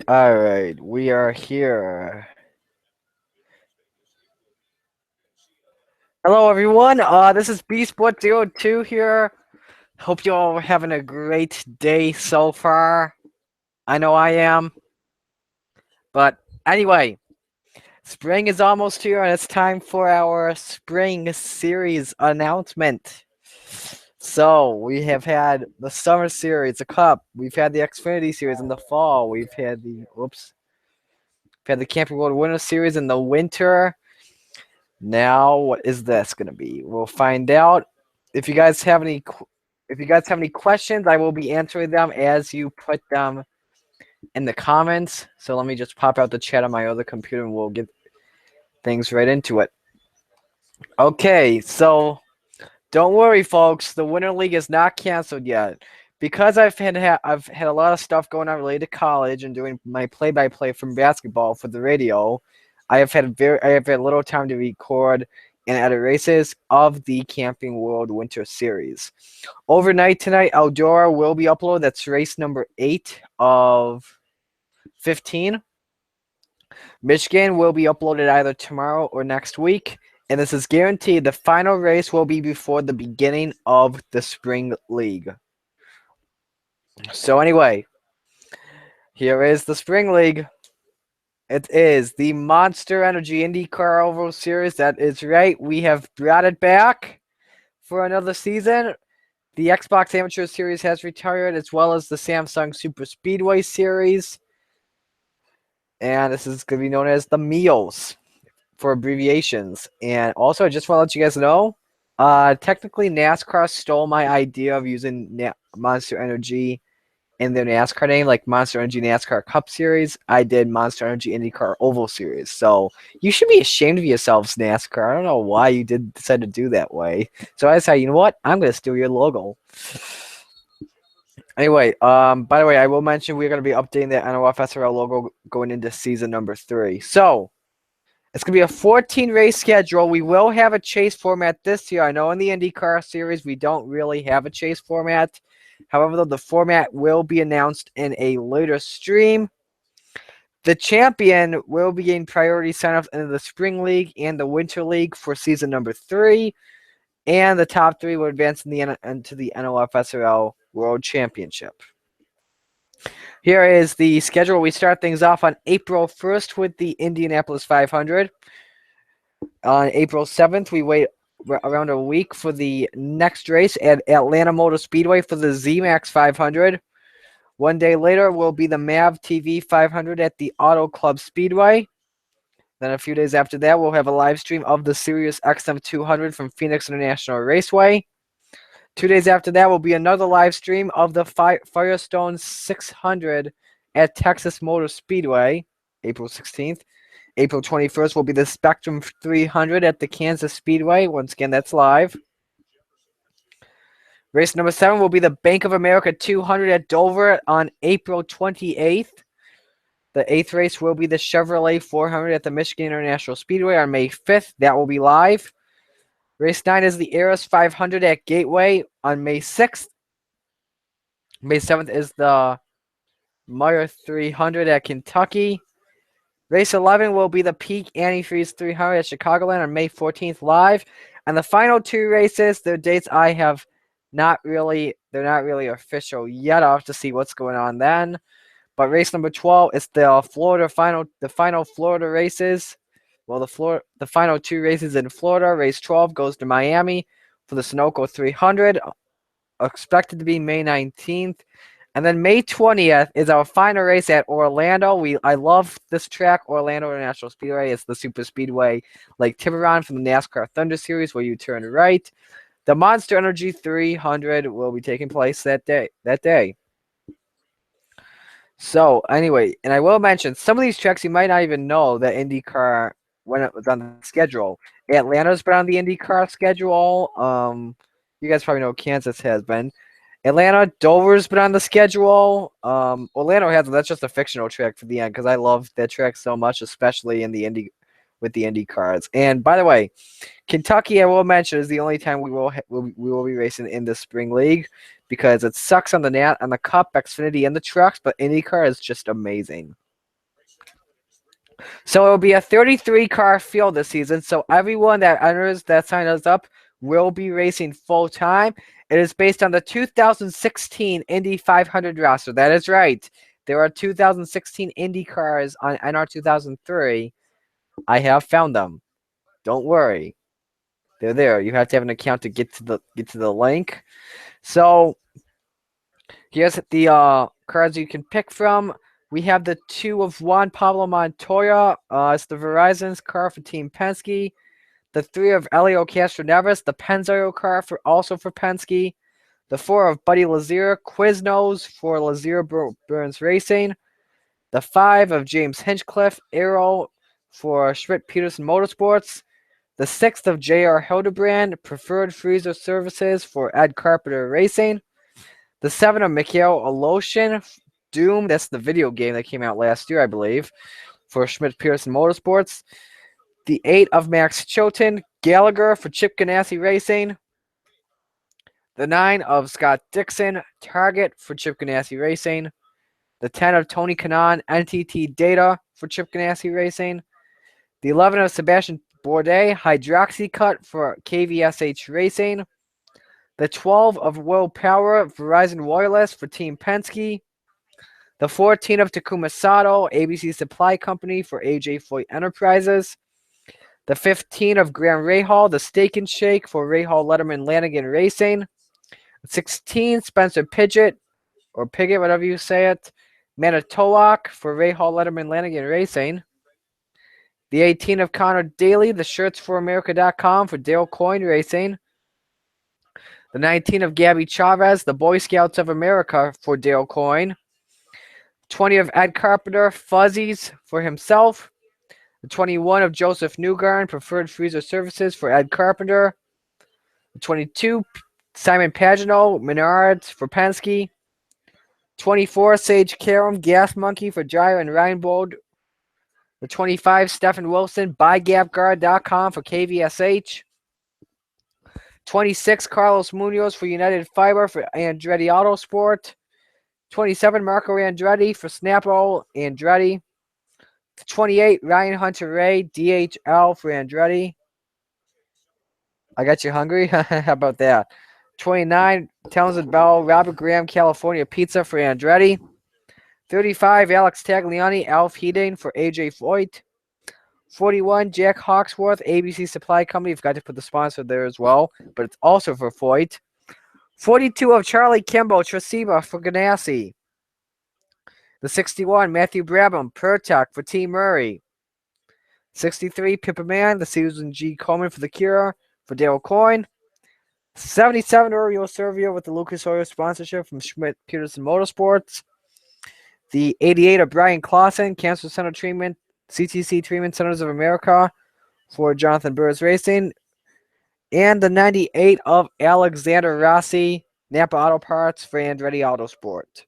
All right, we are here. Hello, everyone. This is BSport02 here. Hope you all are having a great day so far. I know I am. But anyway, spring is almost here, and it's time for our spring series announcement. So we have had the summer series, the Cup. We've had the Xfinity series in the fall. We've had the Camping World Winter Series in the winter. Now, what is this gonna be? We'll find out. If you guys have any, if you guys have any questions, I will be answering them as you put them in the comments. So let me just pop out the chat on my other computer, and we'll get things right into it. Okay, so don't worry, folks. The Winter League is not canceled yet. Because I've had a lot of stuff going on related to college and doing my play-by-play from basketball for the radio. I have had little time to record and edit races of the Camping World Winter Series. Overnight tonight, Eldora will be uploaded. That's race number 8 of 15. Michigan will be uploaded either tomorrow or next week. And this is guaranteed. The final race will be before the beginning of the Spring League. So anyway, here is the Spring League. It is the Monster Energy IndyCar Oval Series. That is right. We have brought it back for another season. The Xbox Amateur Series has retired, as well as the Samsung Super Speedway Series. And this is going to be known as the MEOS for abbreviations. And also, I just want to let you guys know, technically NASCAR stole my idea of using Monster Energy in their NASCAR name, like Monster Energy NASCAR Cup Series. I did Monster Energy IndyCar Oval Series. So you should be ashamed of yourselves, NASCAR. I don't know why you decide to do that way. So I decided, you know what? I'm going to steal your logo. Anyway, by the way, I will mention we're going to be updating the NOFSRL logo going into season number 3. So it's going to be a 14-race schedule. We will have a chase format this year. I know in the IndyCar series we don't really have a chase format. However, the format will be announced in a later stream. The champion will be getting priority sign-ups into the Spring League and the Winter League for season number 3. And the top 3 will advance into the NOFSRL World Championship. Here is the schedule. We start things off on April 1st with the Indianapolis 500. On April 7th, we wait around a week for the next race at Atlanta Motor Speedway for the ZMAX 500. One day later will be the MAV TV 500 at the Auto Club Speedway. Then a few days after that, we'll have a live stream of the Sirius XM 200 from Phoenix International Raceway. 2 days after that will be another live stream of the Firestone 600 at Texas Motor Speedway, April 16th. April 21st will be the Spectrum 300 at the Kansas Speedway. Once again, that's live. Race number 7 will be the Bank of America 200 at Dover on April 28th. The 8th race will be the Chevrolet 400 at the Michigan International Speedway on May 5th. That will be live. Race 9 is the Eris 500 at Gateway on May 6th. May 7th is the Meyer 300 at Kentucky. Race 11 will be the Peak Antifreeze 300 at Chicagoland on May 14th live. And the final 2 races, their dates I have they're not really official yet. I'll have to see what's going on then. But race number 12 is the final Florida races. Well, the final 2 races in Florida. Race 12 goes to Miami for the Sunoco 300, expected to be May 19th. And then May 20th is our final race at Orlando. I love this track, Orlando International Speedway. It's the super speedway like Tiburon from the NASCAR Thunder Series where you turn right. The Monster Energy 300 will be taking place that day. So, anyway, and I will mention, some of these tracks you might not even know that IndyCar, when it was on the schedule. Atlanta's been on the IndyCar schedule. You guys probably know Kansas has been. Atlanta, Dover's been on the schedule. Orlando hasn't. That's just a fictional track for the end because I love that track so much, especially in the with the Indy cars. And by the way, Kentucky, I will mention, is the only time we will be racing in the Spring League because it sucks on the Cup, Xfinity, and the trucks, but IndyCar is just amazing. So it will be a 33 car field this season. So everyone that enters that signs up will be racing full time. It is based on the 2016 Indy 500 roster. That is right. There are 2016 Indy cars on NR 2003. I have found them. Don't worry. They're there. You have to have an account to get to the link. So here's the cards you can pick from. We have the 2 of Juan Pablo Montoya. It's the Verizon's car for Team Penske. The 3 of Elio Castroneves, the Pennzoil car also for Penske. The 4 of Buddy Lazier, Quiznos for Lazier Burns Racing. The 5 of James Hinchcliffe, Arrow for Schmidt-Peterson Motorsports. The 6th of J.R. Hildebrand, Preferred Freezer Services for Ed Carpenter Racing. The 7 of Mikhail Aloshin, Doom, that's the video game that came out last year, I believe, for Schmidt-Peterson Motorsports. The 8 of Max Chilton, Gallagher for Chip Ganassi Racing. The 9 of Scott Dixon, Target for Chip Ganassi Racing. The 10 of Tony Kanaan, NTT Data for Chip Ganassi Racing. The 11 of Sebastian Bourdais, Hydroxycut for KVSH Racing. The 12 of Will Power, Verizon Wireless for Team Penske. The 14 of Takuma Sato, ABC Supply Company for AJ Foyt Enterprises. The 15 of Graham Rahal, the Steak and Shake for Rahal Letterman Lanigan Racing. 16, Spencer Piggott, or Piggott, whatever you say it, Manitowoc for Rahal Letterman Lanigan Racing. The 18 of Connor Daly, the shirtsforamerica.com for Dale Coyne Racing. The 19 of Gabby Chavez, the Boy Scouts of America for Dale Coyne. 20 of Ed Carpenter, Fuzzies for himself. The 21 of Joseph Newgarden, Preferred Freezer Services for Ed Carpenter. The 22, Simon Pagano, Menards for Penske. 24, Sage Karam, Gas Monkey for Dryer and Reinbold. The 25, Stephen Wilson, BuyGapGuard.com for KVSH. 26, Carlos Munoz for United Fiber for Andretti Autosport. 27, Marco Andretti for Snapple Andretti. 28, Ryan Hunter-Ray, DHL for Andretti. I got you hungry? How about that? 29, Townsend Bell, Robert Graham, California Pizza for Andretti. 35, Alex Tagliani, Alf Heading for AJ Foyt. 41, Jack Hawksworth, ABC Supply Company. Forgot to put the sponsor there as well, but it's also for Foyt. 42 of Charlie Kimbo, Trasiba for Ganassi. The 61, Matthew Brabham, Pertuck for Team Murray. 63, Pippa Mann, the Susan G. Coleman for the Cure for Dale Coyne. 77, Oriol Servio with the Lucas Oil sponsorship from Schmidt Peterson Motorsports. The 88 of Brian Clausen, Cancer Center Treatment, CTC Treatment Centers of America for Jonathan Burrs Racing. And the 98 of Alexander Rossi, Napa Auto Parts for Andretti Autosport.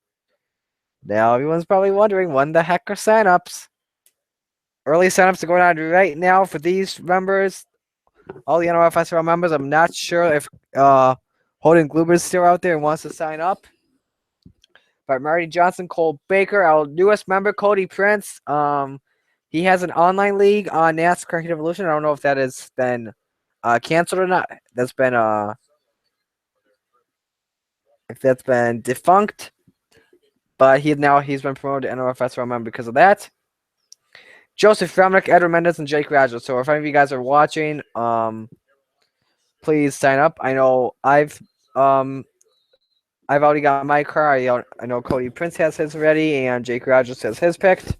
Now, everyone's probably wondering, when the heck are signups? Early signups are going on right now for these members. All the NOFSRL members. I'm not sure if Holden Gluber's still out there and wants to sign up. But Marty Johnson, Cole Baker, our newest member, Cody Prince. He has an online league on NASCAR Heat Evolution. I don't know if that has been canceled or not. That's been if that's been defunct. But he's been promoted to NOFSRL member because of that. Joseph Fremnick, Edward Mendez, and Jake Rogers. So if any of you guys are watching, please sign up. I know I've already got my car. I know Cody Prince has his ready, and Jake Rogers has his picked.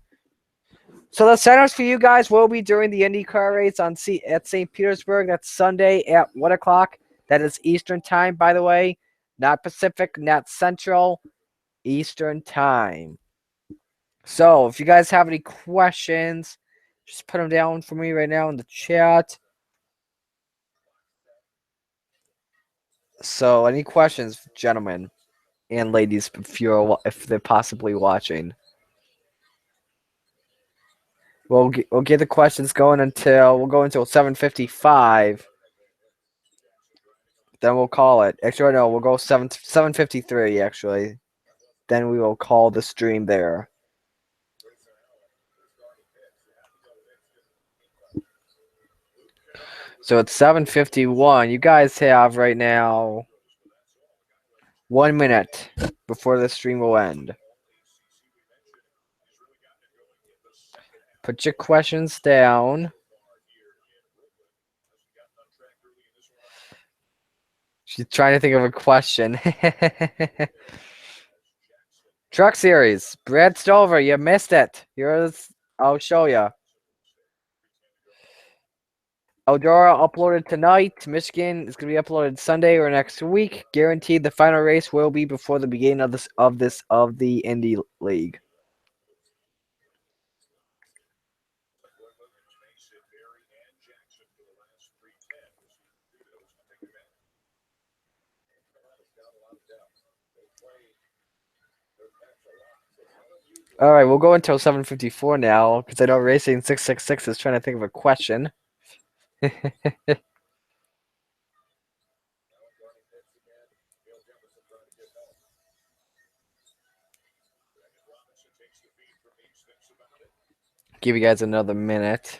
So the signups for you guys will be during the IndyCar race at St. Petersburg. That's Sunday at 1 o'clock. That is Eastern time, by the way. Not Pacific, not Central. Eastern time. So if you guys have any questions, just put them down for me right now in the chat. So any questions, gentlemen and ladies, if they're possibly watching? We'll get the questions going until 7:55. Then we'll call it. Actually, no, we'll go 7:53. Actually, then we will call the stream there. So it's 7:51. You guys have right now 1 minute before the stream will end. Put your questions down. She's trying to think of a question. Truck series. Brad Stover, you missed it. Here's, I'll show you. Eldora uploaded tonight. Michigan is going to be uploaded Sunday or next week. Guaranteed the final race will be before the beginning of the Indy League. All right, we'll go until 7:54 now because I know Racing 666 is trying to think of a question. Give you guys another minute.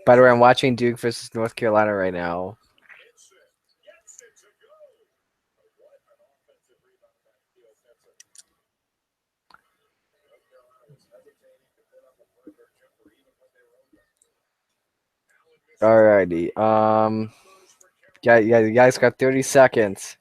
By the way, I'm watching Duke versus North Carolina right now. Alrighty. Yeah, you guys got 30 seconds.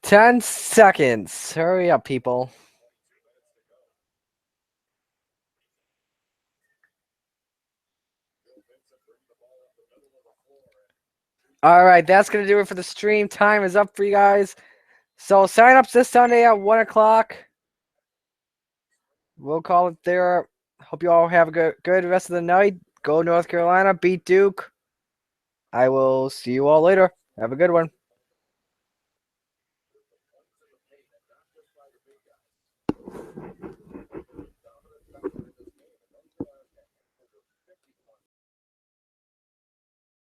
Ten seconds. Hurry up, people. All right, that's gonna do it for the stream. Time is up for you guys. So sign ups this Sunday at 1 o'clock. We'll call it there. Hope you all have a good rest of the night. Go North Carolina, beat Duke. I will see you all later. Have a good one.